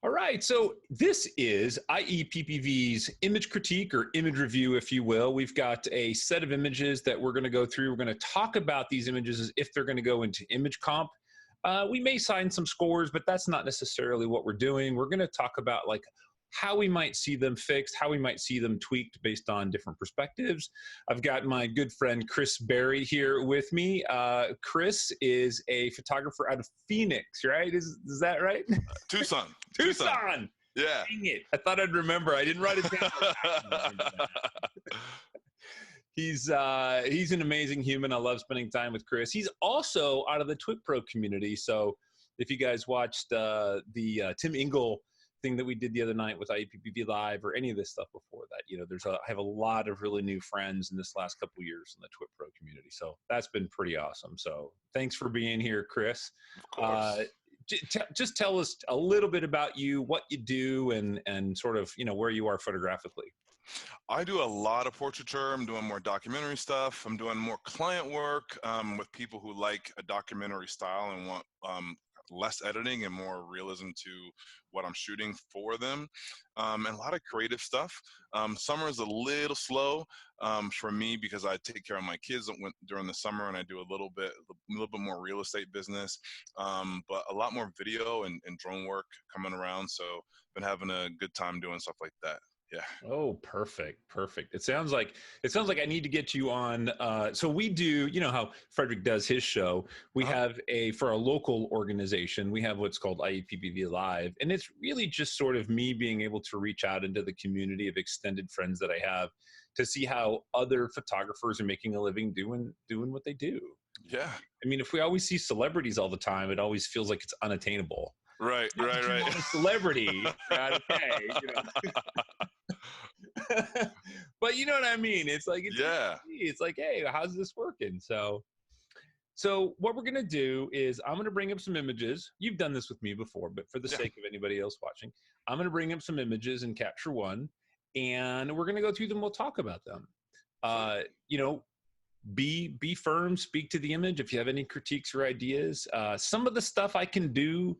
All right, so this is IEPPV's image critique or image review, if you will. We've got a set of images that we're going to go through. We're going to talk about these images as if they're going to go into image comp. We may sign some scores, but that's not necessarily what we're doing. We're going to talk about like how we might see them fixed, how we might see them tweaked based on different perspectives. I've got my good friend Chris Berry here with me. Chris is a photographer out of Phoenix, right? Is that right? Tucson. Tucson. Yeah. Dang it. I thought I'd remember. I didn't write it down. He's an amazing human. I love spending time with Chris. He's also out of the Twit Pro community. So if you guys watched the Tim Ingle thing that we did the other night with IEPPV Live or any of this stuff before that, you know, I have a lot of really new friends in this last couple of years in the Twit Pro community. So that's been pretty awesome. So thanks for being here, Chris. Of course. Just tell us a little bit about you, what you do, and sort of, you know, where you are photographically. I do a lot of portraiture. I'm doing more documentary stuff. I'm doing more client work with people who like a documentary style and want less editing and more realism to what I'm shooting for them, and a lot of creative stuff. Summer is a little slow for me because I take care of my kids during the summer, and I do a little bit more real estate business, but a lot more video and drone work coming around. So been having a good time doing stuff like that. Yeah. Oh, perfect. It sounds like I need to get you on. So we do, you know how Frederick does his show. We have for a local organization, we have what's called IEPPV Live. And it's really just sort of me being able to reach out into the community of extended friends that I have to see how other photographers are making a living doing what they do. Yeah. I mean, if we always see celebrities all the time, it always feels like it's unattainable. Right. A celebrity, okay, you know. But you know what I mean? It's like, it's like, hey, how's this working? So what we're going to do is I'm going to bring up some images. You've done this with me before, but for the sake of anybody else watching, I'm going to bring up some images in Capture One, and we're going to go through them. We'll talk about them. You know, be firm, speak to the image. If you have any critiques or ideas, some of the stuff I can do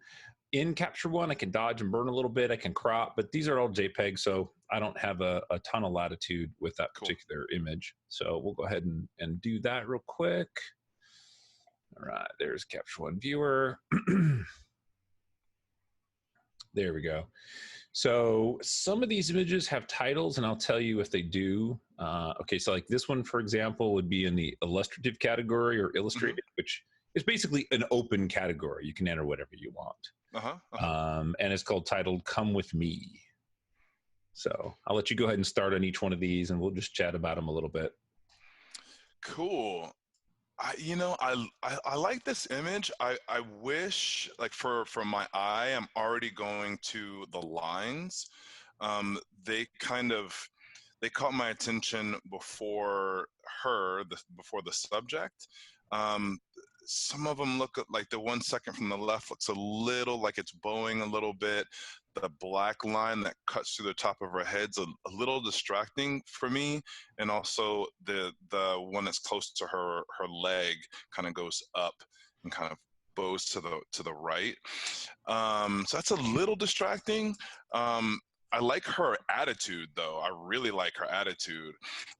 in Capture One, I can dodge and burn a little bit. I can crop, but these are all JPEG, so I don't have a ton of latitude with that particular image. So we'll go ahead and do that real quick. All right, there's Capture One viewer. There we go. So some of these images have titles, and I'll tell you if they do. Okay, so like this one, for example, would be in the illustrative category or illustrated, which is basically an open category. You can enter whatever you want. And it's titled "Come With Me." So I'll let you go ahead and start on each one of these, and we'll just chat about them a little bit. Cool. I like this image. I wish, like for my eye, I'm already going to the lines. They caught my attention before the subject. Some of them look like the 1 second from the left looks a little like it's bowing a little bit. The black line that cuts through the top of her head's a little distracting for me, and also the one that's close to her leg kind of goes up and kind of bows to the right. So that's a little distracting. I like her attitude, though. I really like her attitude.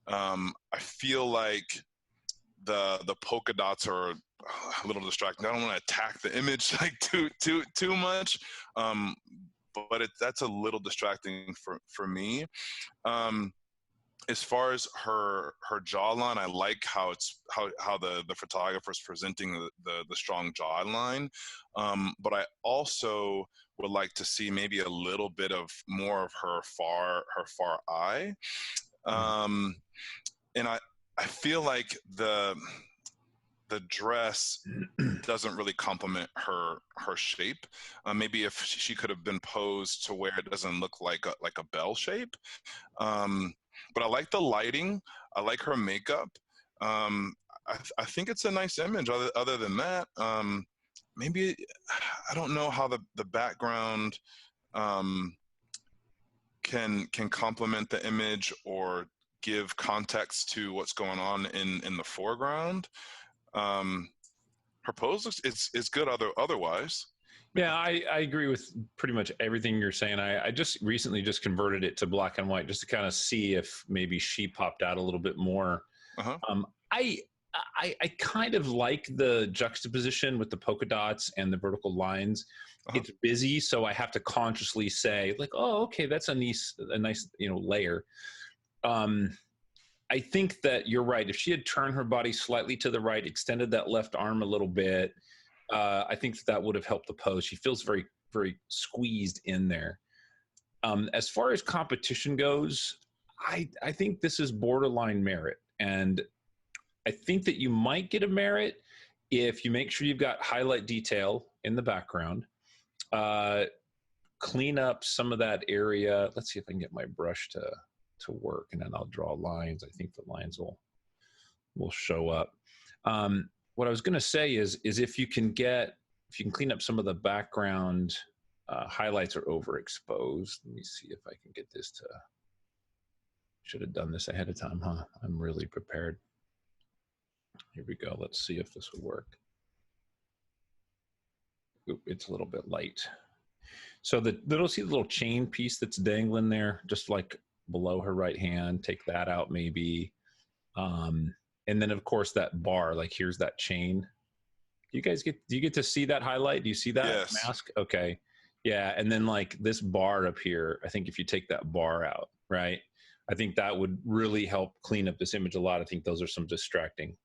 I feel like the polka dots are a little distracting. I don't want to attack the image like too much, but that's a little distracting for me. As far as her jawline, I like how the photographer's presenting the strong jawline, but I also would like to see maybe a little bit of more of her far eye, and I feel like the dress doesn't really complement her shape. Maybe if she could have been posed to where it doesn't look like a bell shape. But I like the lighting. I like her makeup. I think it's a nice image. Other than that, maybe I don't know how the background can complement the image or give context to what's going on in the foreground. Her pose is good otherwise. Yeah, I agree with pretty much everything you're saying. I just recently just converted it to black and white just to kind of see if maybe she popped out a little bit more. Uh-huh. Um, I, I kind of like the juxtaposition with the polka dots and the vertical lines. Uh-huh. It's busy, so I have to consciously say like, oh, okay, that's a nice layer. I think that you're right. If she had turned her body slightly to the right, extended that left arm a little bit, I think that would have helped the pose. She feels very, very squeezed in there. As far as competition goes, I think this is borderline merit. And I think that you might get a merit if you make sure you've got highlight detail in the background. Clean up some of that area. Let's see if I can get my brush to work, and then I'll draw lines. I think the lines will show up. What I was going to say is if you can clean up some of the background highlights are overexposed. Let me see if I can get this to. Should have done this ahead of time, huh? I'm really prepared. Here we go. Let's see if this will work. Oop, it's a little bit light. So see the little chain piece that's dangling there, just like below her right hand. Take that out, maybe. And then of course that bar, like here's that chain. Do you get to see that highlight? Do you see that mask? Okay. Yeah. And then like this bar up here, I think if you take that bar out, right, I think that would really help clean up this image a lot. I think those are some distracting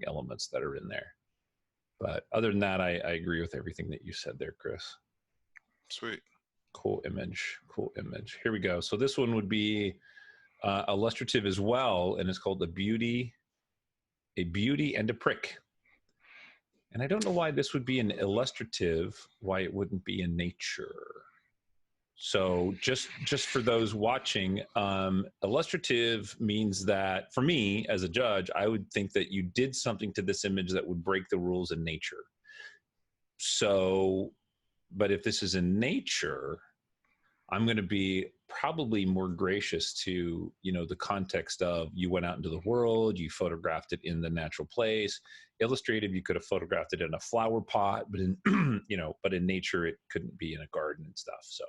elements that are in there. But other than that, I agree with everything that you said there, Chris. Sweet. Cool image. Here we go. So this one would be illustrative as well, and it's called A Beauty and a Prick. And I don't know why this would be an illustrative, why it wouldn't be in nature. So just for those watching, illustrative means that for me as a judge, I would think that you did something to this image that would break the rules in nature. So, but if this is in nature, I'm going to be probably more gracious to, the context of you went out into the world, you photographed it in the natural place. Illustrative, you could have photographed it in a flower pot, but in, but in nature, it couldn't be in a garden and stuff. So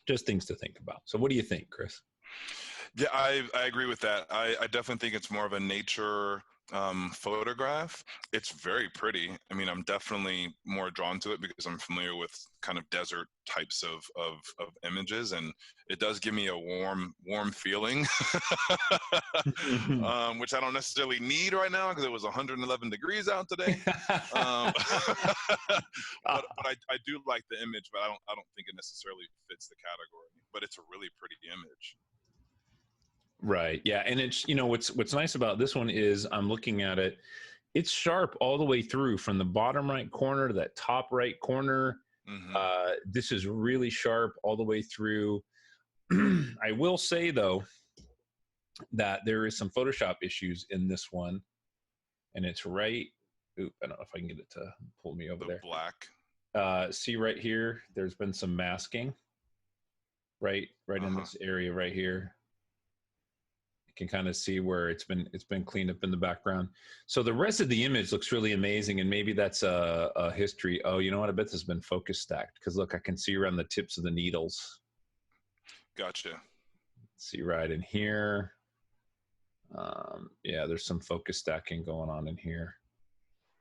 just things to think about. So what do you think, Chris? Yeah, I agree with that. I definitely think it's more of a nature photograph. It's very pretty. I mean, I'm definitely more drawn to it because I'm familiar with kind of desert types of images, and it does give me a warm feeling, which I don't necessarily need right now because it was 111 degrees out today. But I do like the image, but I don't think it necessarily fits the category. But it's a really pretty image. Right. Yeah. And it's, what's nice about this one is I'm looking at it. It's sharp all the way through from the bottom right corner to that top right corner. Mm-hmm. This is really sharp all the way through. I will say though, that there is some Photoshop issues in this one, and it's right. Oop, I don't know if I can get it to pull me over there. Black. See right here, there's been some masking. Right in this area right here. Can kind of see where it's been cleaned up in the background. So the rest of the image looks really amazing, and maybe that's a history. Oh, you know what? I bet this has been focus stacked because look, I can see around the tips of the needles. Gotcha. See right in here. Yeah, there's some focus stacking going on in here.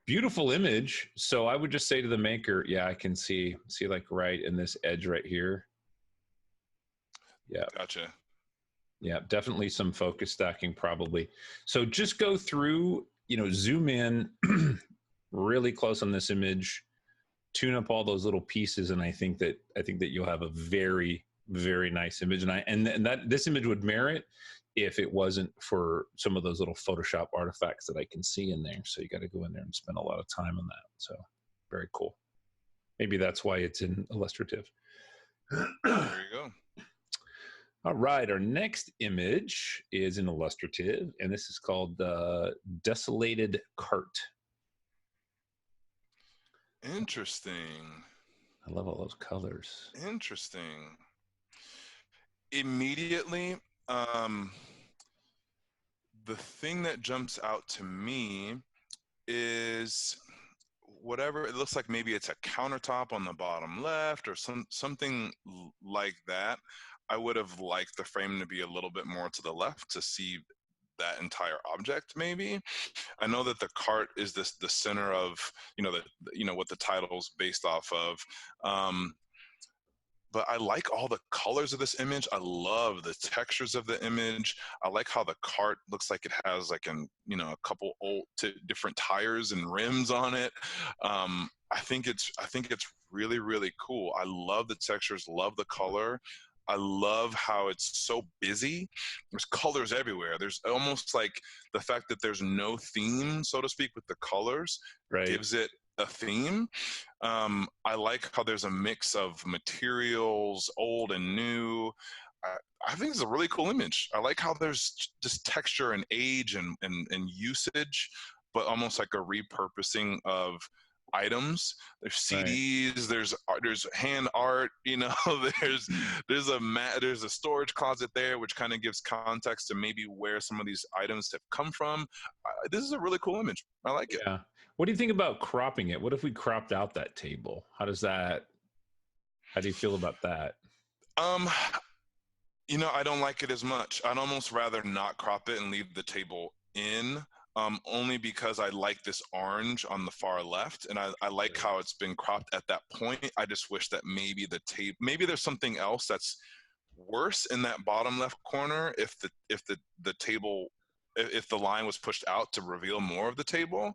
Beautiful image. So I would just say to the maker, yeah, I can see like right in this edge right here. Yeah. Gotcha. Yeah, definitely some focus stacking probably. So just go through, zoom in really close on this image, tune up all those little pieces, and I think that you'll have a very, very nice image. And that this image would merit if it wasn't for some of those little Photoshop artifacts that I can see in there. So you got to go in there and spend a lot of time on that. So very cool. Maybe that's why it's in illustrative. There you go. All right, our next image is an illustrative, and this is called the Desolated Cart. Interesting. I love all those colors. Interesting. Immediately, the thing that jumps out to me is whatever. It looks like maybe it's a countertop on the bottom left or something like that. I would have liked the frame to be a little bit more to the left to see that entire object. Maybe I know that the cart is the center of what the title's based off of. But I like all the colors of this image. I love the textures of the image. I like how the cart looks like it has like a couple old different tires and rims on it. I think it's really, really cool. I love the textures, love the color. I love how it's so busy. There's colors everywhere. There's almost like the fact that there's no theme, so to speak, with the colors gives it a theme. I like how there's a mix of materials, old and new. I think it's a really cool image. I like how there's just texture and age and usage, but almost like a repurposing of items. There's CDs, there's hand art, there's a storage closet there, which kind of gives context to maybe where some of these items have come from. This is a really cool image. I like it. Yeah. What do you think about cropping it? What if we cropped out that table? How do you feel about that? I don't like it as much. I'd almost rather not crop it and leave the table in. Only because I like this orange on the far left, and I like how it's been cropped at that point. I just wish that maybe maybe there's something else that's worse in that bottom left corner if the table, if the line was pushed out to reveal more of the table.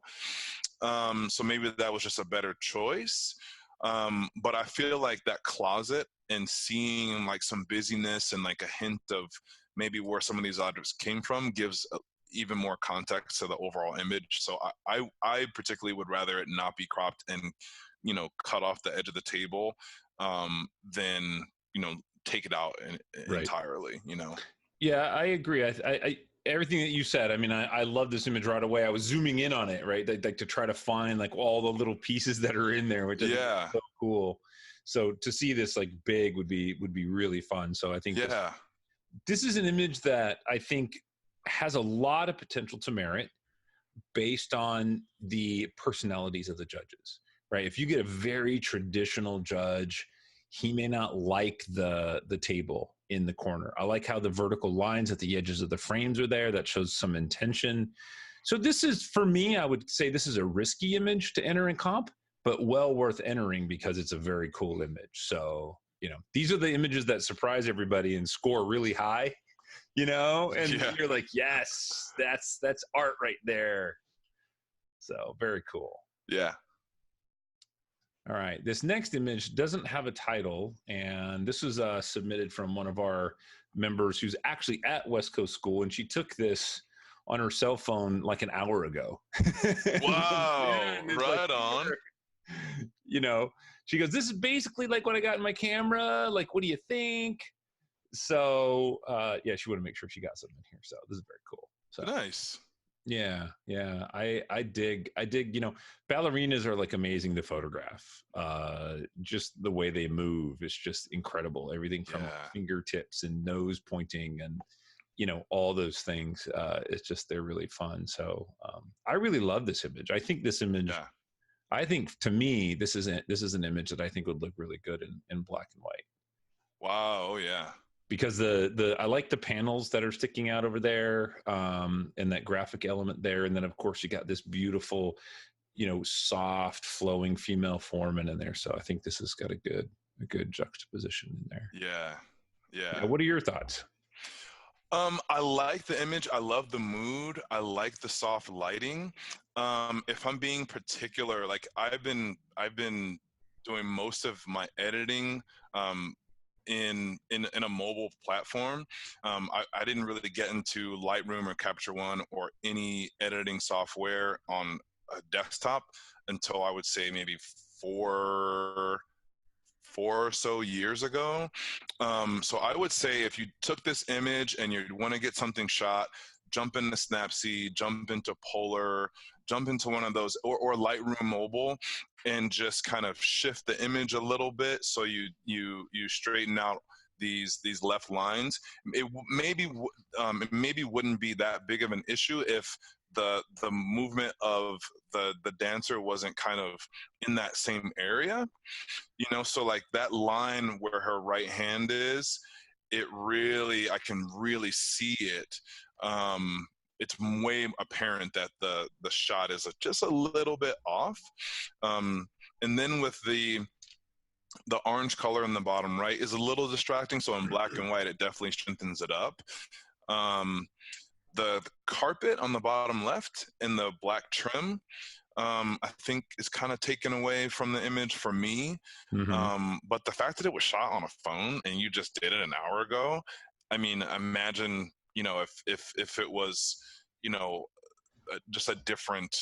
So maybe that was just a better choice. But I feel like that closet and seeing like some busyness and like a hint of maybe where some of these objects came from gives even more context to the overall image. So I particularly would rather it not be cropped and cut off the edge of the table than take it out entirely. Yeah, I agree. I everything that you said. I mean, I love this image right away. I was zooming in on it, right, like to try to find like all the little pieces that are in there, which is so cool. So to see this like big would be really fun. So I think this is an image that I think has a lot of potential to merit based on the personalities of the judges, right? If you get a very traditional judge, he may not like the table in the corner. I like how the vertical lines at the edges of the frames are there. That shows some intention. So this is, for me, I would say this is a risky image to enter in comp, but well worth entering because it's a very cool image. So, these are the images that surprise everybody and score really high. And you're like, yes, that's art right there. So very cool. Yeah. All right. This next image doesn't have a title, and this was submitted from one of our members who's actually at West Coast School, and she took this on her cell phone like an hour ago. Wow. Right on. She goes, this is basically like what I got in my camera. Like, what do you think? So she wanted to make sure she got something in here. So this is very cool. So nice. Yeah. I dig, ballerinas are like amazing to photograph. Just the way they move is just incredible. Everything from fingertips and nose pointing and all those things. It's just, they're really fun. So I really love this image. I think this image, I think to me, this is an image that I think would look really good in black and white. Wow. Oh yeah. Because I like the panels that are sticking out over there, and that graphic element there, and then of course you got this beautiful, soft flowing female form in there. So I think this has got a good juxtaposition in there. Yeah. What are your thoughts? I like the image. I love the mood. I like the soft lighting. If I'm being particular, like I've been doing most of my editing in a mobile platform. I didn't really get into Lightroom or Capture One or any editing software on a desktop until I would say maybe four or so years ago. So I would say if you took this image and you want to get something shot, jump into Snapseed, jump into Polar, jump into one of those, or Lightroom Mobile, and just kind of shift the image a little bit so you straighten out these left lines, it maybe wouldn't be that big of an issue if the movement of the dancer wasn't kind of in that same area, so like that line where her right hand is, I can really see it. It's way apparent that the shot is just a little bit off. And then with the orange color in the bottom right is a little distracting. So in black and white, it definitely strengthens it up. The carpet on the bottom left and the black trim, I think is kind of taken away from the image for me. But the fact that it was shot on a phone and you just did it an hour ago, I mean, imagine, if it was, just a different,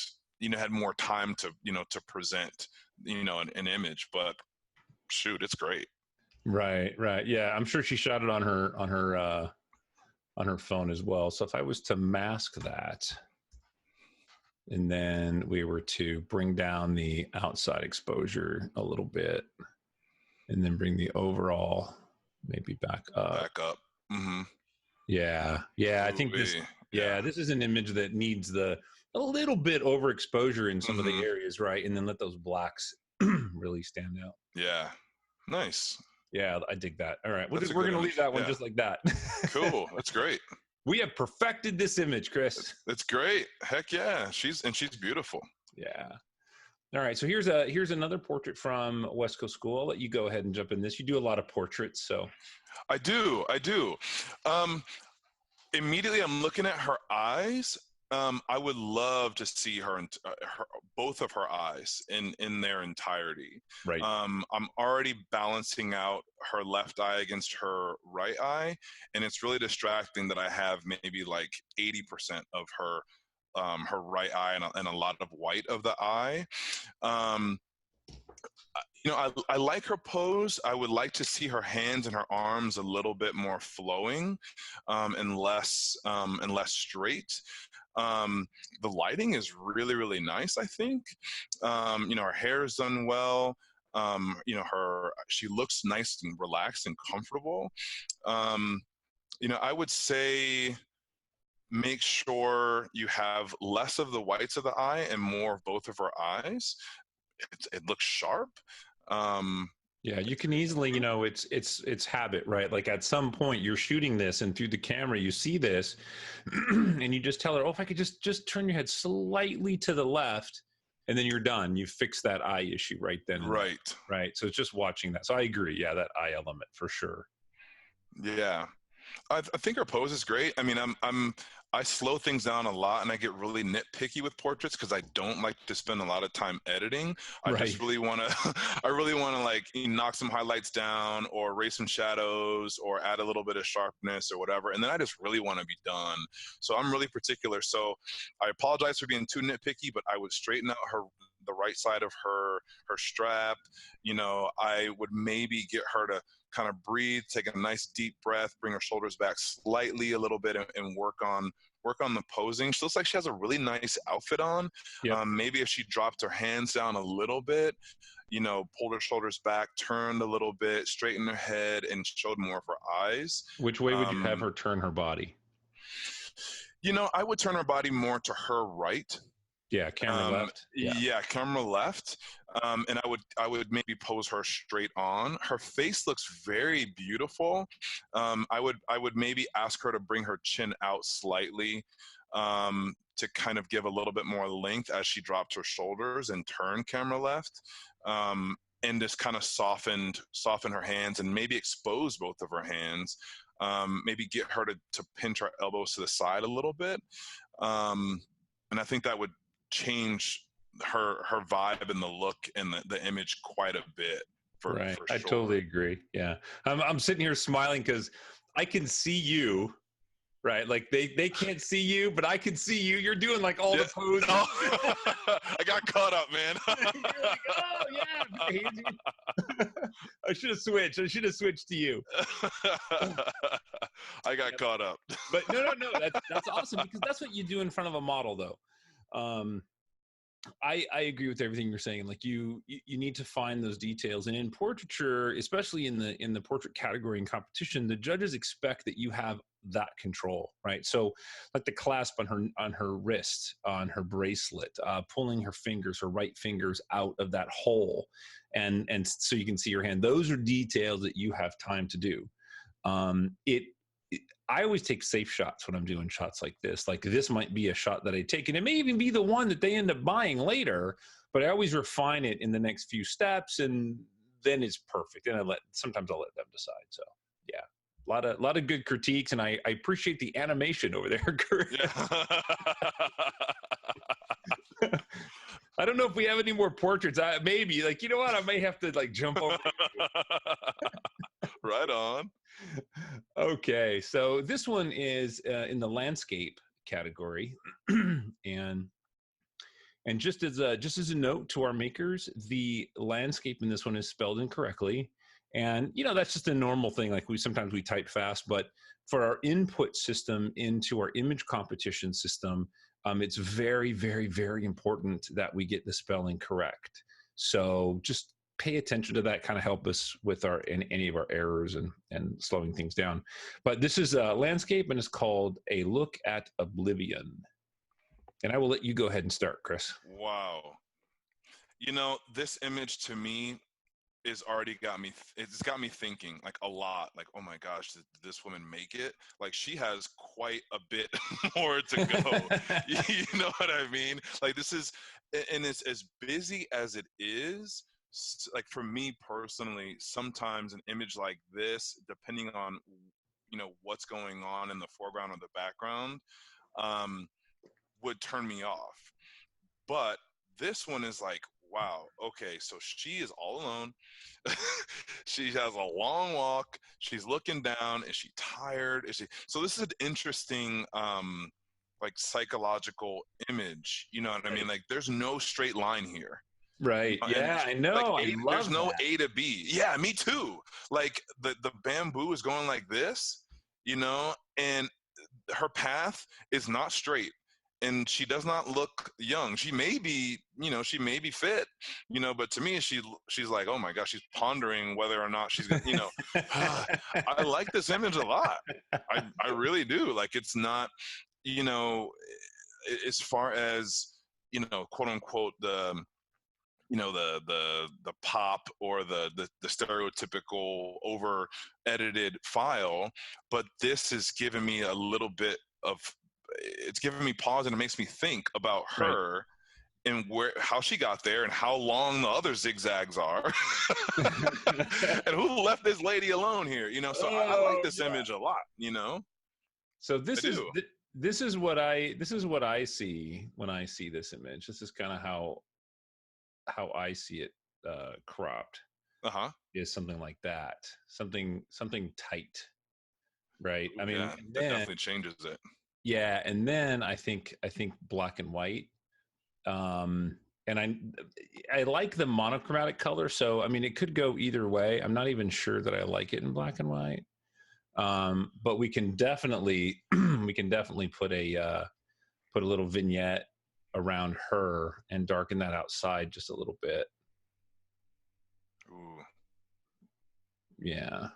had more time to, to present, an image, but shoot, it's great. Right. Yeah. I'm sure she shot it on her phone as well. So if I was to mask that, and then we were to bring down the outside exposure a little bit, and then bring the overall maybe back up. Mm-hmm. Yeah. I think this. Yeah, this is an image that needs a little bit overexposure in some of the areas, right? And then let those blacks really stand out. Yeah. Nice. Yeah, I dig that. All right, we're going to leave that one just like that. Cool. That's great. We have perfected this image, Chris. That's great. Heck yeah. She's beautiful. Yeah. All right, so here's another portrait from West Coast School. I'll let you go ahead and jump in this. You do a lot of portraits, so. I do. Immediately, I'm looking at her eyes. I would love to see both of her eyes in their entirety. Right. I'm already balancing out her left eye against her right eye, and it's really distracting that I have maybe like 80% of her right eye and a lot of white of the eye. I like her pose. I would like to see her hands and her arms a little bit more flowing, and less straight. The lighting is really, really nice, I think. Her hair is done well. She looks nice and relaxed and comfortable. I would say make sure you have less of the whites of the eye and more of both of her eyes. It looks sharp. Yeah, you can easily, it's habit, right? Like at some point you're shooting this and through the camera you see this and you just tell her, if I could just turn your head slightly to the left, and then you're done. You fix that eye issue right then. Right. Right. So it's just watching that. So I agree. Yeah, that eye element for sure. Yeah. I think her pose is great. I mean, I slow things down a lot, and I get really nitpicky with portraits because I don't like to spend a lot of time editing. I just really want to, like knock some highlights down or erase some shadows or add a little bit of sharpness or whatever. And then I just really want to be done. So I'm really particular. So I apologize for being too nitpicky, but I would straighten out the right side of her strap. I would maybe get her to kind of breathe, take a nice deep breath, bring her shoulders back slightly a little bit, and work on the posing. She looks like she has a really nice outfit on. Yep. Maybe if she dropped her hands down a little bit, pulled her shoulders back, turned a little bit, straightened her head, and showed more of her eyes. Which way would you have her turn her body? I would turn her body more to her right. Yeah, camera left. Yeah, camera left. And I would maybe pose her straight on. Her face looks very beautiful. I would maybe ask her to bring her chin out slightly, to kind of give a little bit more length as she drops her shoulders and turn camera left. And just kind of soften her hands and maybe expose both of her hands. Maybe get her to pinch her elbows to the side a little bit. And I think that would change her vibe and the look and the image quite a bit. For sure. I totally agree. Yeah, I'm sitting here smiling because I can see you, right? Like they can't see you, but I can see you. You're doing like all the poses. I got caught up, man. You're like, oh yeah. I should have switched to you. I got caught up. But no. That's awesome because that's what you do in front of a model, though. I agree with everything you're saying. Like you need to find those details, and in portraiture, especially in the portrait category and competition, the judges expect that you have that control, right? So, like the clasp on her wrist, on her bracelet, pulling her right fingers out of that hole, and so you can see your hand. Those are details that you have time to do. It I always take safe shots when I'm doing shots like this. Like this might be a shot that I take, and it may even be the one that they end up buying later, but I always refine it in the next few steps, and then it's perfect. And sometimes I'll let them decide. So yeah, a lot of good critiques, and I appreciate the animation over there, Chris. Yeah. I don't know if we have any more portraits. Maybe, like, you know what? I may have to like jump over. Right on. Okay, so this one is in the landscape category, and just as a note to our makers, the landscape in this one is spelled incorrectly, and that's just a normal thing. Like sometimes we type fast, but for our input system into our image competition system, it's very, very, very important that we get the spelling correct. So just pay attention to that, kind of help us with any of our errors and slowing things down. But this is a landscape, and it's called A Look at Oblivion. And I will let you go ahead and start, Chris. Wow. This image to me it's got me thinking like a lot, like, oh my gosh, did this woman make it? Like she has quite a bit more to go. You know what I mean? Like this is, and it's as busy as it is. Like for me personally, sometimes an image like this, depending on, what's going on in the foreground or the background, would turn me off. But this one is like, wow, okay, so she is all alone. She has a long walk. She's looking down. Is she tired? So this is an interesting like psychological image. You know what I mean? Like there's no straight line here. Right. Yeah, I know. Like there's no that. A to B. Yeah, me too. Like the bamboo is going like this, and her path is not straight. And she does not look young. She may be, she may be fit, but to me, she's like, oh my gosh, she's pondering whether or not she's gonna, I like this image a lot. I really do. Like it's not, as far as, quote unquote, the pop or the stereotypical over edited file, but this is giving me a little bit of, it's giving me pause, and it makes me think about her, right, and how she got there and how long the other zigzags are and who left this lady alone here, so I like this image a lot, So this is what I see when I see this image. This is kind of how I see it cropped. Is something like that, something tight, right? Ooh, I mean, that definitely changes it. Yeah, and then I think black and white, and I like the monochromatic color. So I mean, it could go either way. I'm not even sure that I like it in black and white, but we can definitely put a little vignette around her and darken that outside just a little bit. Ooh. Yeah.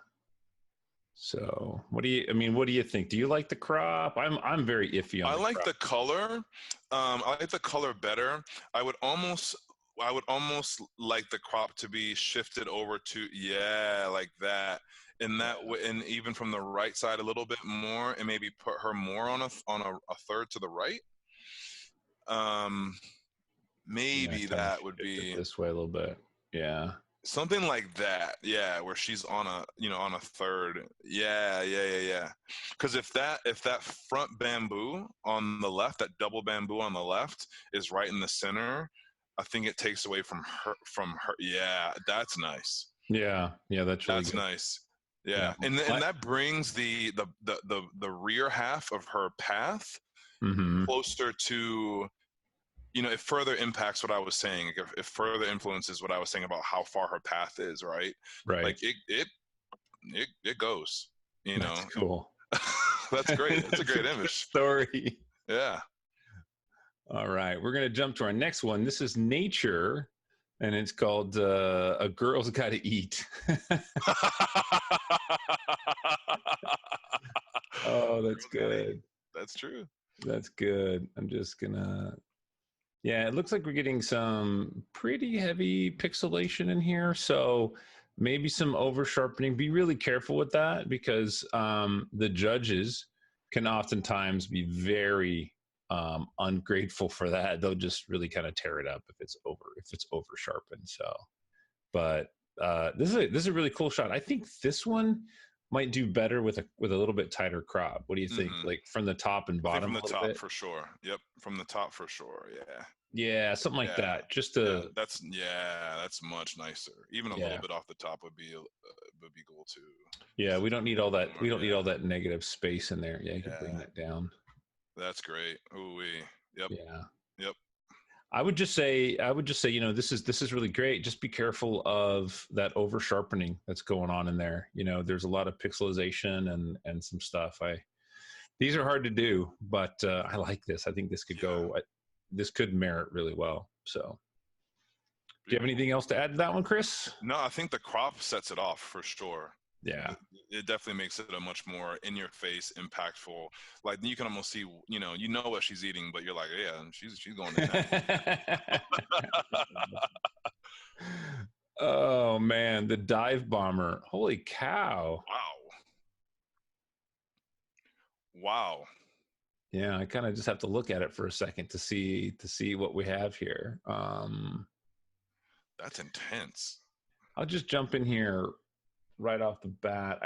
So what do you think? Do you like the crop? I'm very iffy on I like crop. the color. I like the color better. I would almost like the crop to be shifted over to, like that. And that way, and even from the right side a little bit more, and maybe put her more on a third to the right. Maybe that would be this way a little bit. Yeah. Something like that, yeah, where she's on a third. Yeah. Because if that front bamboo on the left, that double bamboo on the left is right in the center, I think it takes away from her. Yeah, that's nice. Yeah, that's really good. Nice. Yeah, and that brings the rear half of her path closer to. It further impacts what I was saying. It further influences what I was saying about how far her path is, right? Right. Like it goes. That's cool. That's great. It's a great image. Story. Yeah. All right, we're going to jump to our next one. This is nature, and it's called A Girl's Gotta Eat. Oh, that's good. That's true. That's good. I'm just going to... Yeah, it looks like we're getting some pretty heavy pixelation in here. So maybe some over sharpening. Be really careful with that because the judges can oftentimes be very ungrateful for that. They'll just really kind of tear it up if it's over sharpened. So, but this is a really cool shot. I think this one might do better with a little bit tighter crop. What do you think? Like from the top and bottom? From the top for sure. Yep, from the top for sure. Yeah. Yeah, something like that. Just to that's much nicer. Even a little bit off the top would be cool too. Yeah, we don't need all that. We don't need all that negative space in there. Yeah, you can bring that down. That's great. Ooh, yep. Yeah. Yep. I would just say, this is really great. Just be careful of that over sharpening that's going on in there. There's a lot of pixelization and some stuff. These are hard to do, but I like this. I think this could go. This could merit really well. So, do you have anything else to add to that one, Chris? No, I think the crop sets it off for sure. Yeah, it definitely makes it a much more in-your-face, impactful. Like you can almost see, you know what she's eating, but you're like, yeah, she's going in that. Oh man, the dive bomber! Holy cow! Wow. Yeah, I kind of just have to look at it for a second to see what we have here. That's intense. I'll just jump in here right off the bat.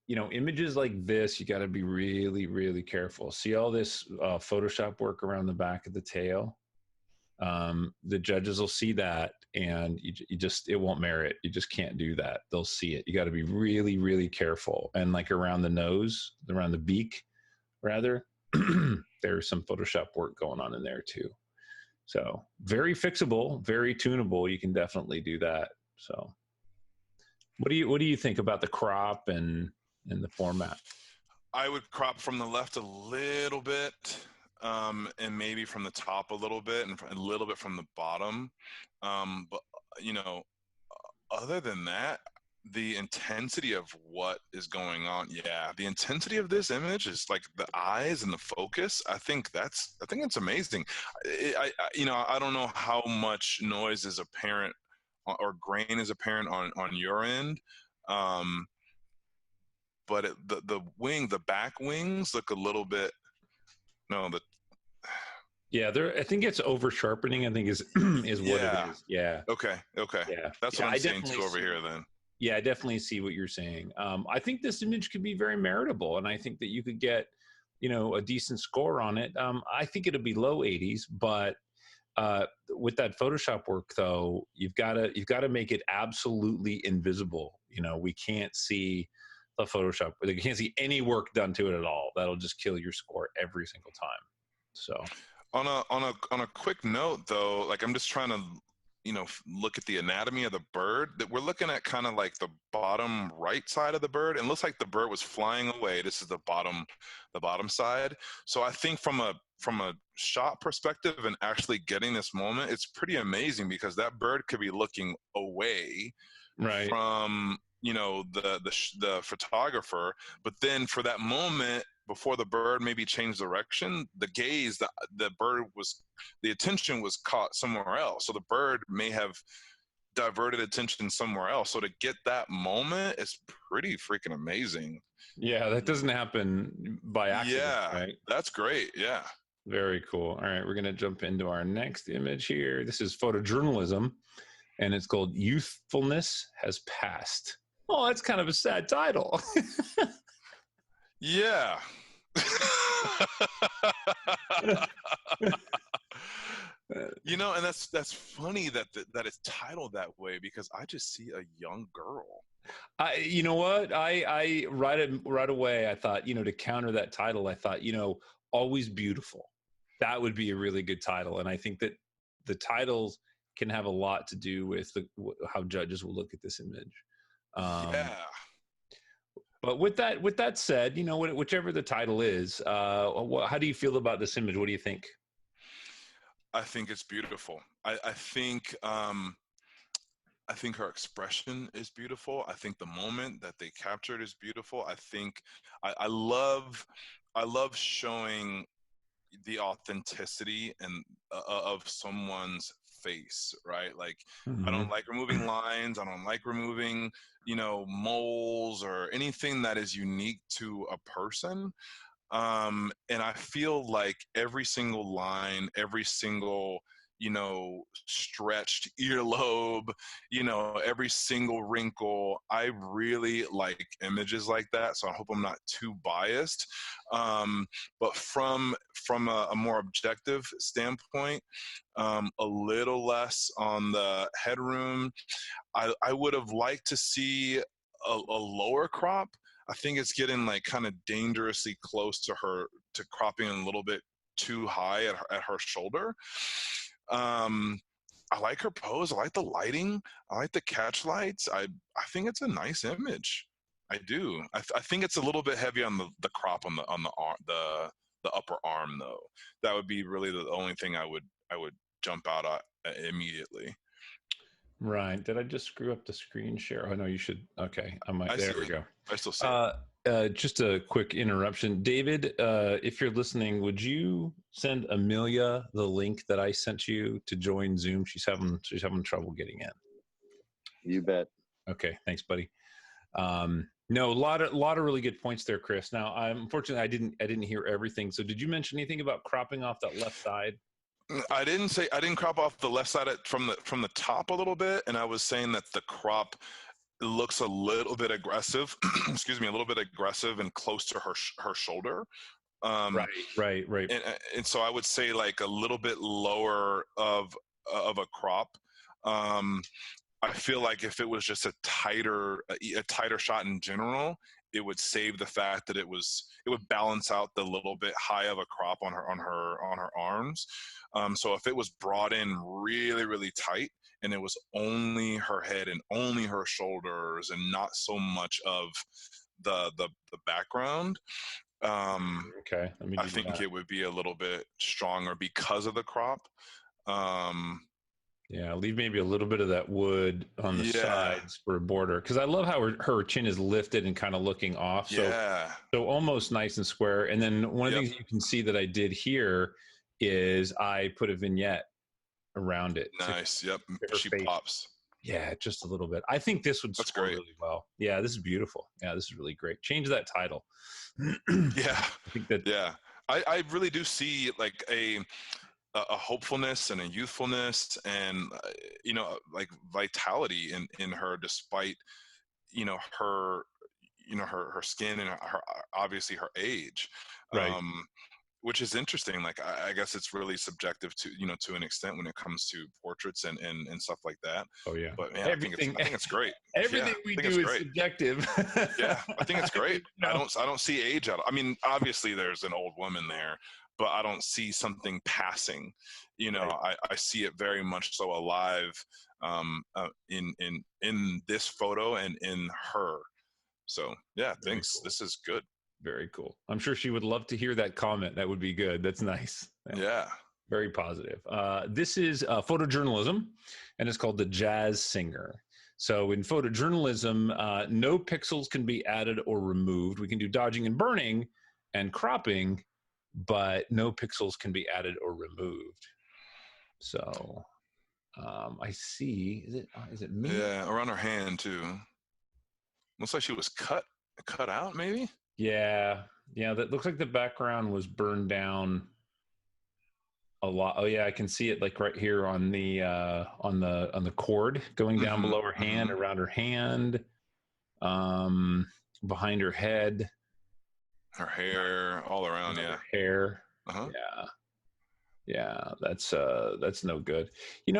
Images like this, you got to be really, really careful. See all this Photoshop work around the back of the tail? The judges will see that, and it won't merit. You just can't do that. They'll see it. You got to be really, really careful. And like around the nose, around the beak, rather, there's some Photoshop work going on in there too. So very fixable, very tunable. You can definitely do that. So what do you think about the crop and the format? I would crop from the left a little bit, and maybe from the top a little bit, and a little bit from the bottom. But other than that, the intensity of what is going on, the intensity of this image is like the eyes and the focus. I think it's amazing. I don't know how much noise is apparent or grain is apparent on your end, but the back wings look a little bit. I think it's over sharpening. I think is what it is. Yeah. Okay. Yeah. That's what I'm saying too over here then. Yeah, I definitely see what you're saying. I think this image could be very meritable, and I think that you could get, a decent score on it. I think it'll be low 80s, but with that Photoshop work, though, you've got to make it absolutely invisible. We can't see the Photoshop. You can't see any work done to it at all. That'll just kill your score every single time. So, on a quick note, though, like I'm just trying to look at the anatomy of the bird. That we're looking at kind of like the bottom right side of the bird, and it looks like the bird was flying away. This is the bottom side. So I think from a shot perspective and actually getting this moment, it's pretty amazing because that bird could be looking away from the photographer, but then for that moment before the bird maybe changed direction, the gaze, the attention was caught somewhere else. So the bird may have diverted attention somewhere else. So to get that moment is pretty freaking amazing. Yeah, that doesn't happen by accident. Yeah, right? That's great. Yeah. Very cool. All right, we're going to jump into our next image here. This is photojournalism, and it's called Youthfulness Has Passed. Oh, that's kind of a sad title. Yeah. And that's funny that it's titled that way because I just see a young girl. You know what? I right away I thought, to counter that title, I thought, Always Beautiful. That would be a really good title, and I think that the titles can have a lot to do with how judges will look at this image. But with that said, whichever the title is, how do you feel about this image? What do you think? I think it's beautiful. I think her expression is beautiful. I think the moment that they captured is beautiful. I love showing the authenticity and of someone's face, right? Like, I Mm-hmm. don't like removing lines. I don't like removing, moles or anything that is unique to a person. And I feel like every single line, every single, stretched earlobe, every single wrinkle. I really like images like that. So I hope I'm not too biased. But from a more objective standpoint, a little less on the headroom. I would have liked to see a lower crop. I think it's getting like kind of dangerously close to cropping a little bit too high at her shoulder. I like her pose. I like the lighting. I like the catch lights. I think it's a nice image. I do. I think it's a little bit heavy on the crop on the arm, the upper arm though. That would be really the only thing I would jump out at immediately. Right. Did I just screw up the screen share? Oh no, you should. Okay, I might. I There see we it. go. I still see it. Just a quick interruption, David. If you're listening, would you send Amelia the link that I sent you to join Zoom? She's having trouble getting in. You bet. Okay, thanks, buddy. No, a lot of really good points there, Chris. Now, unfortunately, I didn't hear everything. So, did you mention anything about cropping off that left side? I didn't crop off the left side from the top a little bit, and I was saying that the crop looks a little bit aggressive. Excuse me, a little bit aggressive and close to her shoulder. Right. And so I would say like a little bit lower of a crop. I feel like if it was just a tighter shot in general, it would save the fact that it would balance out the little bit high of a crop on her arms. So if it was brought in really, really tight and it was only her head and only her shoulders and not so much of the background, okay, let me do I think that. it would be a little bit stronger because of the crop. Yeah, leave maybe a little bit of that wood on the sides for a border, because I love how her chin is lifted and kind of looking off. So almost nice and square. And then one of the things you can see that I did here is I put a vignette around it. Nice. Yep. She pops. Yeah, just a little bit. I think this would score really well. Yeah, this is beautiful. Yeah, this is really great. Change that title. Yeah. I think that. Yeah. I really do see like a hopefulness and a youthfulness and like vitality in her, despite her her skin and her obviously her age, right. Which is interesting. Like I guess it's really subjective to to an extent when it comes to portraits and stuff like that. Oh yeah, but man, I think it's great. Everything we do is subjective. Yeah, I think it's great. I don't see age out. I mean, obviously there's an old woman there, but I don't see something passing. Right. I see it very much so alive in this photo and in her. So yeah, thanks. Cool. This is good. Very cool. I'm sure she would love to hear that comment. That would be good. That's nice. Yeah. Very positive. This is photojournalism, and it's called The Jazz Singer. So in photojournalism, no pixels can be added or removed. We can do dodging and burning and cropping, but no pixels can be added or removed. So I see. Is it me? Yeah, around her hand too. Looks like she was cut out, maybe. Yeah. That looks like the background was burned down a lot. Oh yeah, I can see it like right here on the cord going down below her hand, around her hand, behind her head, her hair, all around. Yeah, her hair. Yeah. That's no good. In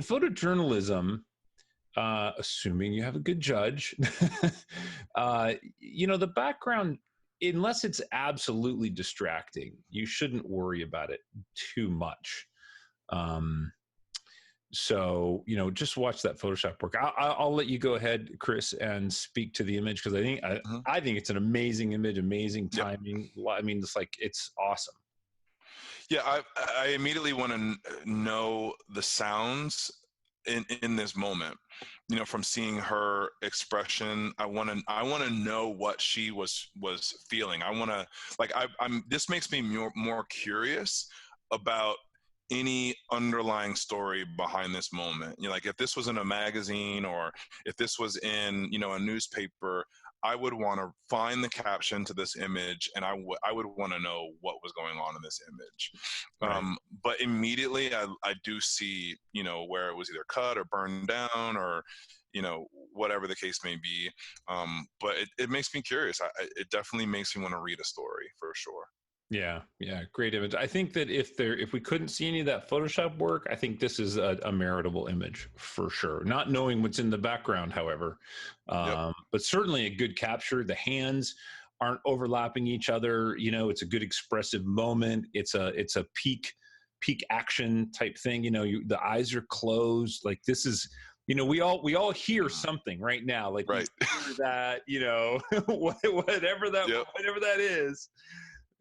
photojournalism, assuming you have a good judge, the background, unless it's absolutely distracting, you shouldn't worry about it too much. So, just watch that Photoshop work. I'll let you go ahead, Chris, and speak to the image, because I think it's an amazing image, amazing timing. Yep. I mean, it's awesome. Yeah, I immediately want to know the sounds in this moment. You know, from seeing her expression, I want to know what she was feeling. I want to I'm. This makes me more curious about any underlying story behind this moment. You know, like if this was in a magazine or if this was in, you know, a newspaper, I would want to find the caption to this image, and I would want to know what was going on in this image. Right. But immediately, I do see, you know, where it was either cut or burned down, or, you know, whatever the case may be. But it makes me curious. It definitely makes me want to read a story for sure. Yeah, yeah, great image. I think that if we couldn't see any of that Photoshop work, I think this is a meritable image for sure. Not knowing what's in the background, however, Yep. but certainly a good capture. The hands aren't overlapping each other. You know, it's a good expressive moment. It's a peak action type thing. You know, the eyes are closed. Like this is. You know, we all hear something right now. Like right. We hear that. You know, whatever that is.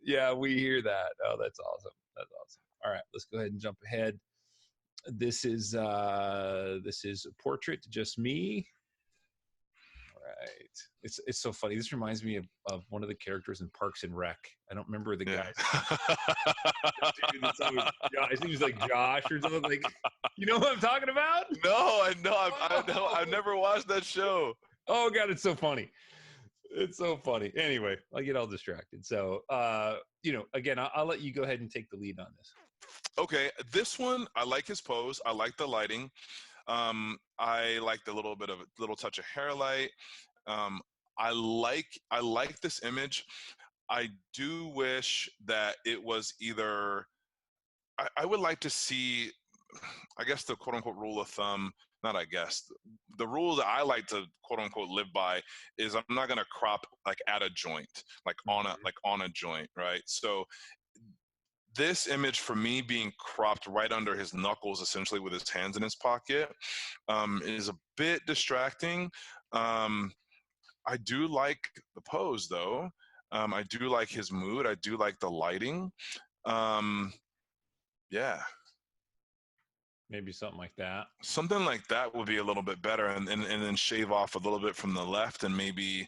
Yeah, we hear that. Oh, that's awesome. That's awesome. All right, let's go ahead and jump ahead. This is a portrait, just me. All right. It's so funny. This reminds me of one of the characters in Parks and Rec. I don't remember the guy's dude that's always, I think he's like Josh or something. Like, you know what I'm talking about? No, I know. I know. I've never watched that show. Oh God, it's so funny. It's so funny. Anyway, I get all distracted. So, you know, again, I'll let you go ahead and take the lead on this. Okay, this one, I like his pose. I like the lighting. I like the little touch of hair light. I like this image. I do wish that it was either. I would like to see, I guess, the quote unquote rule of thumb. Not I guess. The rule that I like to quote unquote live by is I'm not gonna crop like at a joint, like on a joint, right? So this image for me being cropped right under his knuckles, essentially with his hands in his pocket, is a bit distracting. I do like the pose though. I do like his mood. I do like the lighting. Yeah. Maybe something like that. Something like that would be a little bit better, and then shave off a little bit from the left, and maybe,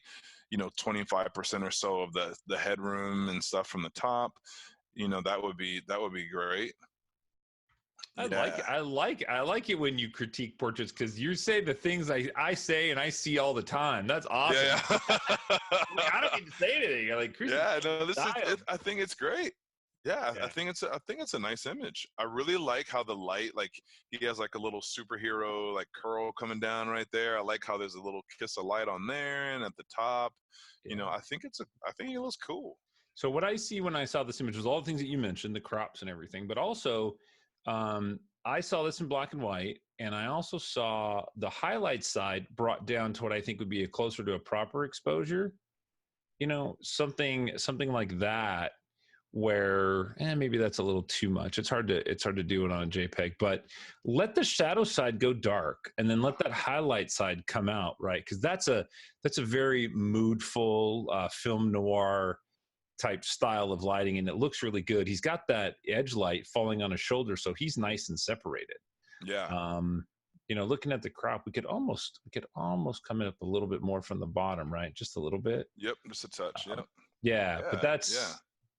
you know, 25% or so of the headroom and stuff from the top. You know, that would be great. I like it when you critique portraits, because you say the things I say and I see all the time. That's awesome. Yeah. Like, I don't need to say anything. You're like, yeah, no, I think it's great. Yeah, I think it's a nice image. I really like how the light, like he has like a little superhero like curl coming down right there. I like how there's a little kiss of light on there and at the top. Yeah. You know, I think it looks cool. So what I see when I saw this image was all the things that you mentioned, the crops and everything, but also I saw this in black and white, and I also saw the highlight side brought down to what I think would be closer to a proper exposure. You know, something like that, where maybe that's a little too much. It's hard to do it on a JPEG, but let the shadow side go dark and then let that highlight side come out, right? Because that's a very moodful film noir type style of lighting, and it looks really good. He's got that edge light falling on his shoulder, so he's nice and separated. Yeah. You know, looking at the crop, we could almost come up a little bit more from the bottom, right? Just a little bit. Yep, just a touch. Yep. Yeah, but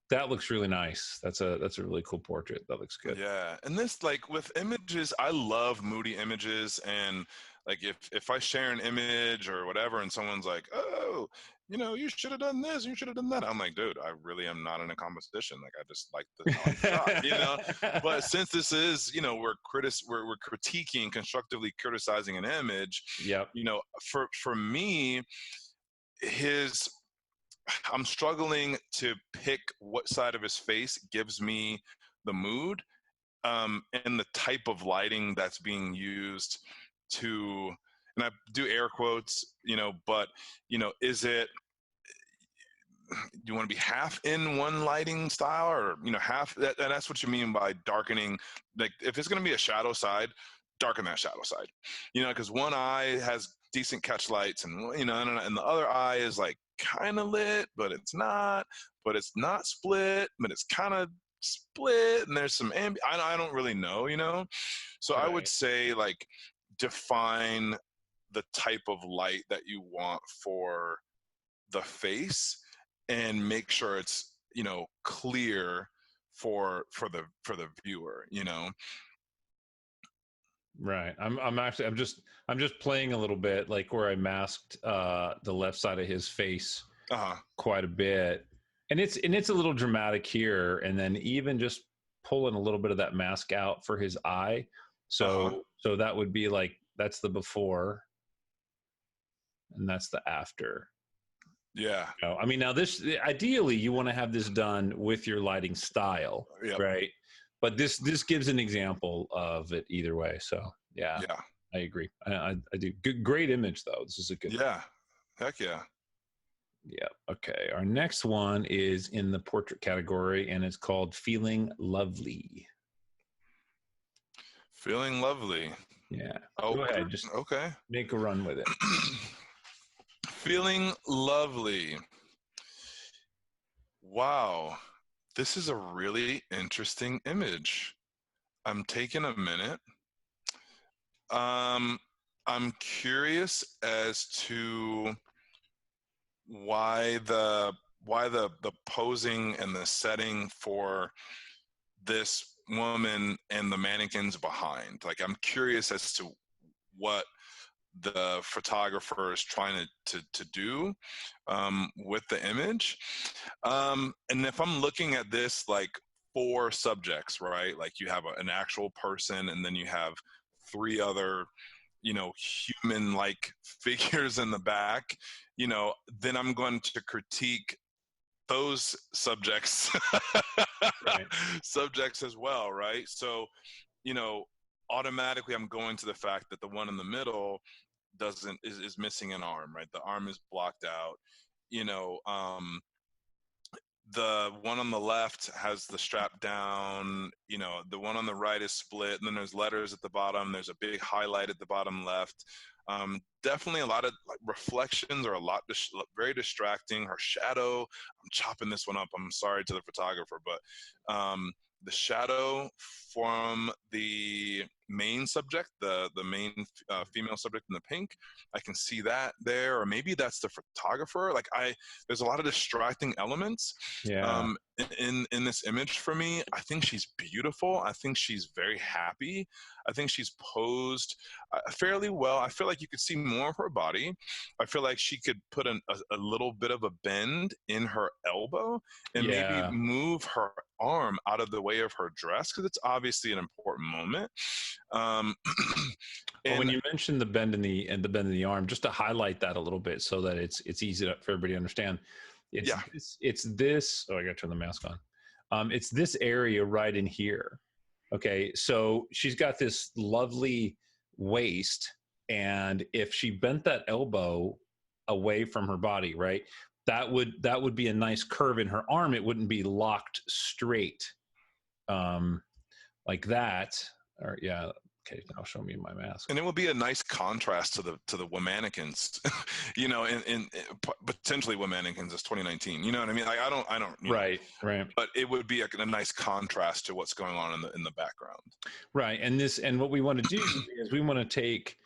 that looks really nice. That's a really cool portrait. That looks good. Yeah, and this, like with images, I love moody images, and like if I share an image or whatever, and someone's like, "Oh, you know, you should have done this, you should have done that," I'm like, dude, I really am not in a competition. Like, I just like the shot, you know. But since this is, you know, we're critiquing, constructively criticizing an image. Yep. You know, for me, I'm struggling to pick what side of his face gives me the mood, and the type of lighting that's being used to, and I do air quotes, you know, but, you know, is it, do you want to be half in one lighting style, or, you know, half that? And that's what you mean by darkening. Like, if it's going to be a shadow side, darken that shadow side, you know, because one eye has decent catch lights, and, you know, and the other eye is like kind of lit, but it's not split, but it's kind of split and there's some I don't really know, you know. So I would say like define the type of light that you want for the face and make sure it's, you know, clear for the viewer, you know. Right. I'm just playing a little bit, like where I masked the left side of his face quite a bit. And it's a little dramatic here, and then even just pulling a little bit of that mask out for his eye. So so that would be like, that's the before and that's the after. Yeah. You know, I mean, now this, ideally you want to have this done with your lighting style, right? But this gives an example of it either way. So yeah, I agree. I do. Great image though. This is a good. Yeah. Heck yeah. Yeah. Okay. Our next one is in the portrait category, and it's called Feeling Lovely. Feeling lovely. Yeah. Go ahead. Just make a run with it. Feeling lovely. Wow. This is a really interesting image. I'm taking a minute. I'm curious as to why the posing and the setting for this woman and the mannequins behind. Like, I'm curious as to what the photographer is trying to do with the image. And if I'm looking at this like 4 subjects, right? Like you have an actual person, and then you have 3 other, you know, human-like figures in the back, you know, then I'm going to critique those subjects subjects as well, right? So, you know, automatically I'm going to the fact that the one in the middle is missing an arm, right? The arm is blocked out. You know, the one on the left has the strap down, you know, the one on the right is split, and then there's letters at the bottom. There's a big highlight at the bottom left. Definitely a lot of reflections are very distracting. Her shadow, I'm chopping this one up. I'm sorry to the photographer, but the shadow from the main subject, the main female subject in the pink, I can see that there, or maybe that's the photographer. Like there's a lot of distracting elements in this image for me. I think she's beautiful. I think she's very happy. I think she's posed fairly well. I feel like you could see more of her body. I feel like she could put a little bit of a bend in her elbow and maybe move her arm out of the way of her dress, because it's obviously an important moment. And when you mentioned the bend in the arm, just to highlight that a little bit so that it's easy for everybody to understand. It's this. Oh, I got to turn the mask on. It's this area right in here. Okay, so she's got this lovely waist, and if she bent that elbow away from her body, right, that would be a nice curve in her arm. It wouldn't be locked straight, like that. Or okay, now show me my mask. And it will be a nice contrast to the mannequins, you know, and potentially mannequins is 2019. You know what I mean? Like I don't. Right. But it would be a nice contrast to what's going on in the background. Right, and what we want to do is we want to take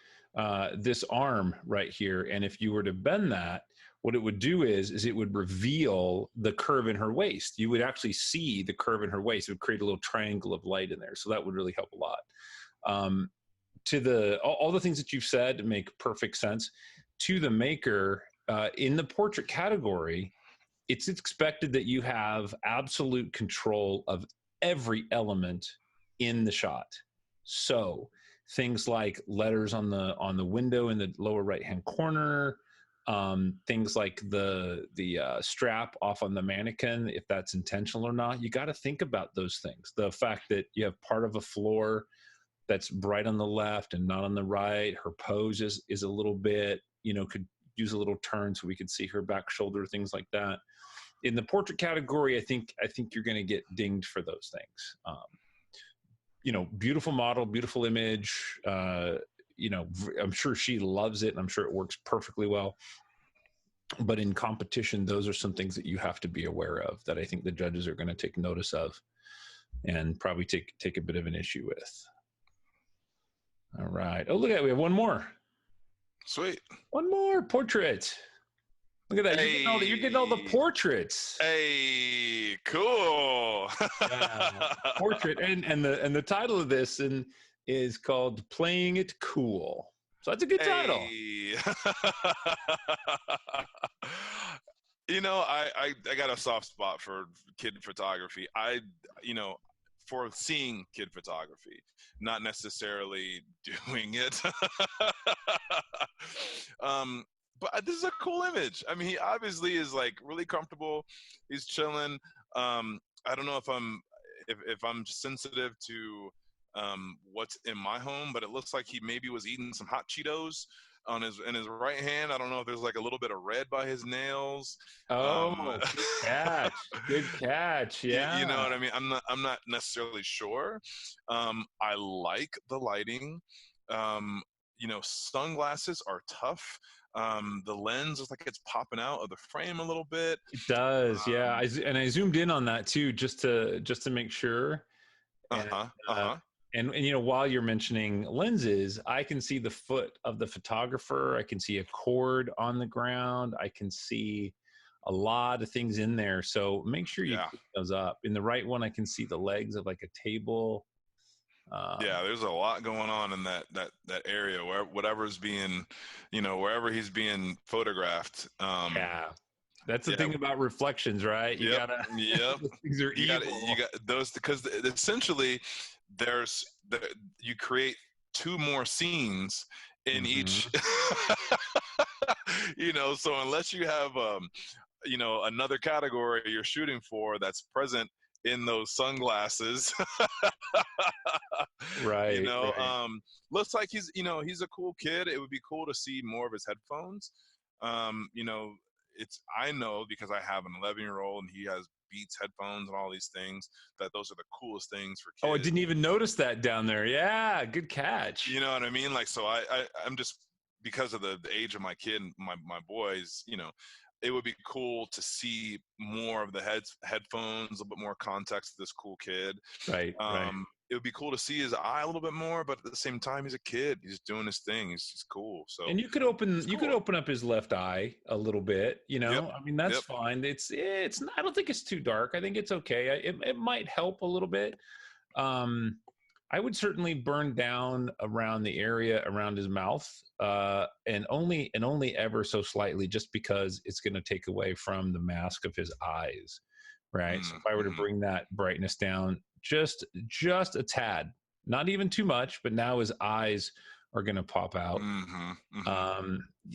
this arm right here, and if you were to bend that, what it would do is it would reveal the curve in her waist. You would actually see the curve in her waist. It would create a little triangle of light in there. So that would really help a lot. All the things that you've said make perfect sense. To the maker, in the portrait category, it's expected that you have absolute control of every element in the shot. So things like letters on the window in the lower right-hand corner, things like the strap off on the mannequin, if that's intentional or not. You got to think about those things. The fact that you have part of a floor that's bright on the left and not on the right. Her pose is a little bit, you know, could use a little turn so we could see her back shoulder, things like that. In the portrait category, I think you're going to get dinged for those things. You know, beautiful model, beautiful image. You know, I'm sure she loves it, and I'm sure it works perfectly well. But in competition, those are some things that you have to be aware of that I think the judges are going to take notice of. and probably take a bit of an issue with. All right. Oh, look at that. We have one more. Sweet. One more portrait. Look at that. Hey. You're getting all the portraits. Hey, cool. Yeah. Portrait. And the title of this is called Playing It Cool. So that's a good title. You know, I got a soft spot for kid photography. For seeing kid photography, not necessarily doing it. But this is a cool image. I mean, he obviously is like really comfortable. He's chilling. I don't know if I'm sensitive to what's in my home, but it looks like he maybe was eating some hot Cheetos in his right hand. I don't know if there's like a little bit of red by his nails. Oh, good catch. Good catch. Yeah. You know what I mean? I'm not necessarily sure. I like the lighting. Sunglasses are tough. The lens is like it's popping out of the frame a little bit. It does. Yeah. I zoomed in on that too, just to make sure. And while you're mentioning lenses, I can see the foot of the photographer. I can see a cord on the ground. I can see a lot of things in there. So make sure you pick those up. In the right one, I can see the legs of like a table. There's a lot going on in that area where whatever's being, wherever he's being photographed. That's the thing about reflections, right? You gotta. Things are evil. You got those because essentially you create two more scenes in each. So unless you have another category you're shooting for that's present in those sunglasses, right? Looks like he's a cool kid. It would be cool to see more of his headphones. I know because I have an 11-year-old and he has Beats headphones and all these things, that those are the coolest things for kids. Oh, I didn't even notice that down there. Yeah, good catch. You know what I mean? Like, so I'm just, because of the age of my kid and my boys, it would be cool to see more of the headphones, a little bit more context to this cool kid. Right. It would be cool to see his eye a little bit more, but at the same time, he's a kid. He's doing his thing. He's cool. So, and you could open up his left eye a little bit. I mean, that's fine. It's not, I don't think it's too dark. I think it's okay. It might help a little bit. I would certainly burn down around the area around his mouth, and only ever so slightly, just because it's going to take away from the mask of his eyes, right? So if I were to bring that brightness down just a tad, not even too much, but now his eyes are going to pop out.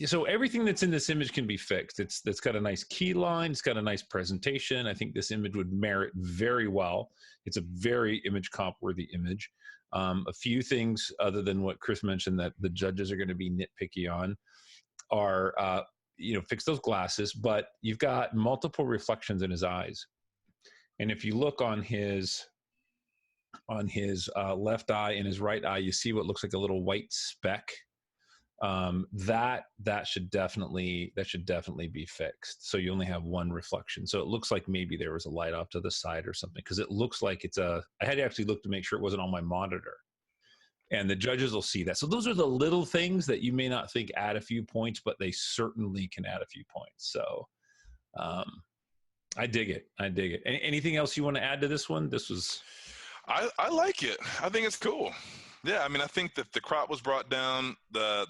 So everything that's in this image can be fixed. It's got a nice key line. It's got a nice presentation. I think this image would merit very well. It's a very image comp worthy image. A few things other than what Chris mentioned that the judges are going to be nitpicky on are, fix those glasses, but you've got multiple reflections in his eyes. And if you look on his left eye and his right eye, you see what looks like a little white speck. That should definitely be fixed. So you only have one reflection. So it looks like maybe there was a light off to the side or something, because it looks like I had to actually look to make sure it wasn't on my monitor. And the judges will see that. So those are the little things that you may not think add a few points, but they certainly can add a few points. So I dig it. Anything else you want to add to this one? This was... I like it. I think it's cool. Yeah, I mean, I think that the crop was brought down. The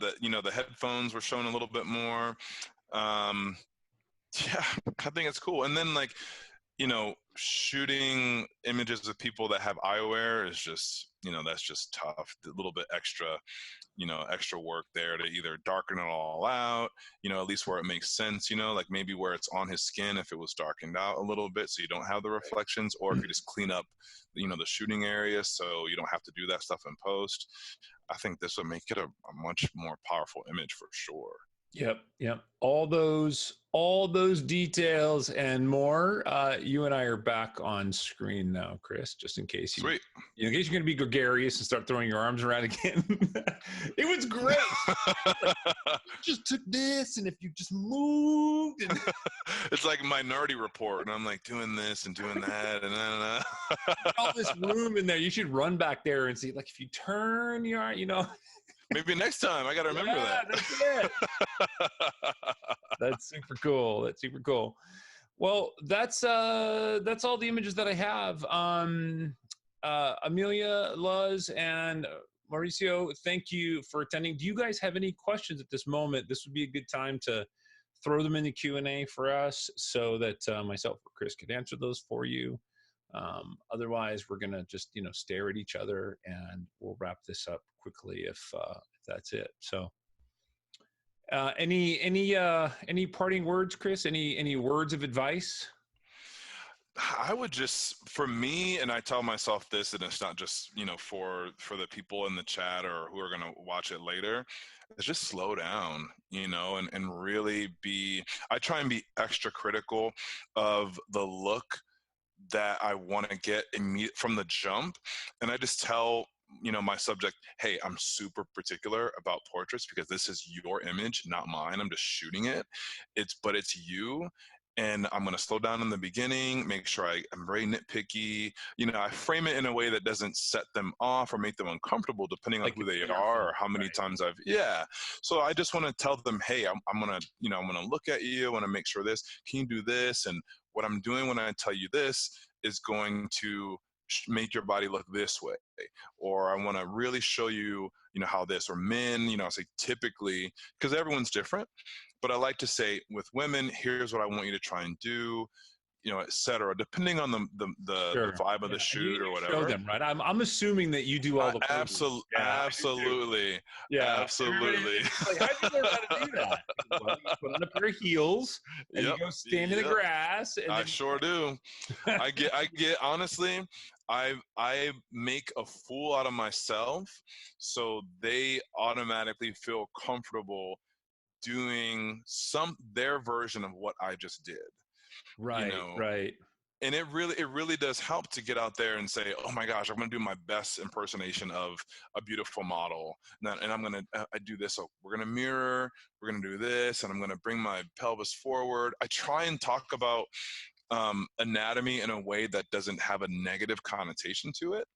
headphones were shown a little bit more. I think it's cool. And then shooting images of people that have eyewear is just, that's just tough. A little bit extra work there to either darken it all out, at least where it makes sense, like maybe where it's on his skin, if it was darkened out a little bit so you don't have the reflections, or if you just clean up, the shooting area so you don't have to do that stuff in post. I think this would make it a much more powerful image for sure. Yep. All those details and more. You and I are back on screen now, Chris, just in case Sweet. In case you're going to be gregarious and start throwing your arms around again. It was great. Like, you just took this, and if you just moved, and it's like Minority Report, and I'm like doing this and doing that, and all this room in there. You should run back there and see, like, if you turn your, Maybe next time. I got to remember that. That's it. That's super cool. Well, that's all the images that I have. Amelia, Luz, and Mauricio, thank you for attending. Do you guys have any questions at this moment? This would be a good time to throw them in the Q&A for us so that myself or Chris could answer those for you. Otherwise, we're gonna just stare at each other, and we'll wrap this up quickly if that's it. So, any parting words, Chris? Any words of advice? I would just, for me, and I tell myself this, and it's not just for the people in the chat or who are gonna watch it later. Is just slow down, and really be. I try and be extra critical of the look that I want to get from the jump. And I just tell, my subject, hey, I'm super particular about portraits because this is your image, not mine. I'm just shooting it. But it's you. And I'm going to slow down in the beginning, make sure I'm very nitpicky. I frame it in a way that doesn't set them off or make them uncomfortable, depending on who they are or how many times So I just want to tell them, hey, I'm going to, I'm going to look at you. I want to make sure this, can you do this? And what I'm doing when I tell you this is going to make your body look this way. Or I want to really show you, how this, or men, I say typically, because everyone's different. But I like to say with women, here's what I want you to try and do, et cetera, depending on the vibe of the shoot or whatever. Show them, right? I'm assuming that you do all the absolutely. Yeah, absolutely. Like, how do you learn how to do that? Well, you put on a pair of heels and you go stand in the grass. And I sure do. I get honestly. I make a fool out of myself, so they automatically feel comfortable doing their version of what I just did. Right. Right. And it really does help to get out there and say, oh my gosh, I'm going to do my best impersonation of a beautiful model. And I'm going to I do this. So we're going to mirror, we're going to do this, and I'm going to bring my pelvis forward. I try and talk about anatomy in a way that doesn't have a negative connotation to it,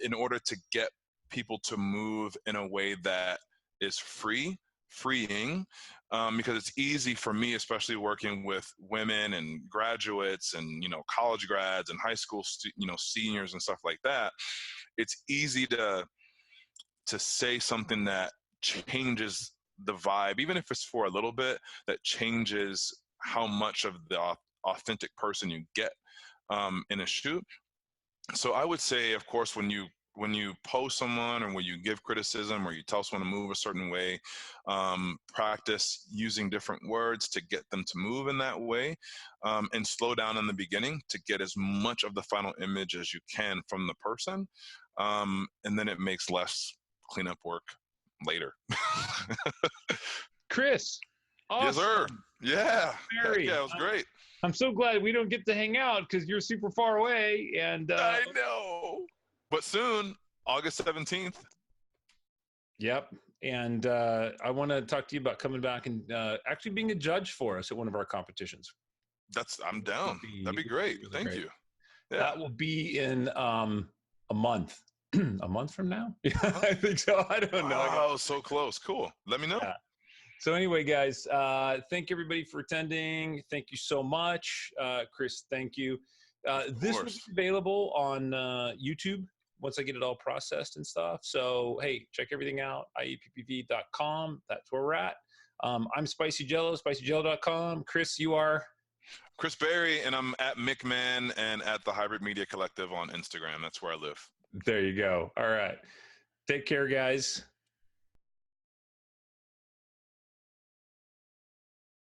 in order to get people to move in a way that is freeing, because it's easy for me, especially working with women and graduates and college grads and high school seniors and stuff like that. It's easy to say something that changes the vibe, even if it's for a little bit, that changes how much of the authentic person you get in a shoot. So I would say, of course, when you post someone, or when you give criticism, or you tell someone to move a certain way, practice using different words to get them to move in that way, and slow down in the beginning to get as much of the final image as you can from the person, and then it makes less cleanup work later. Chris, awesome. Yes, sir. Yeah. Yeah, it was great. I'm so glad we don't get to hang out because you're super far away. And I know. But soon, August 17th. Yep. And I want to talk to you about coming back and actually being a judge for us at one of our competitions. I'm down. That'd be great. Really Thank great. you. Yeah. That will be in a month. A month from now? I think so. I don't know. Oh, so close. Cool. Let me know. Yeah. So anyway, guys, thank everybody for attending. Thank you so much. Chris, thank you. This will be available on YouTube once I get it all processed and stuff. So, hey, check everything out, IEPPV.com. That's where we're at. I'm Spicy Jello, spicyjello.com. Chris, you are? Chris Berry, and I'm at McMahon and at the Hybrid Media Collective on Instagram. That's where I live. There you go. All right. Take care, guys.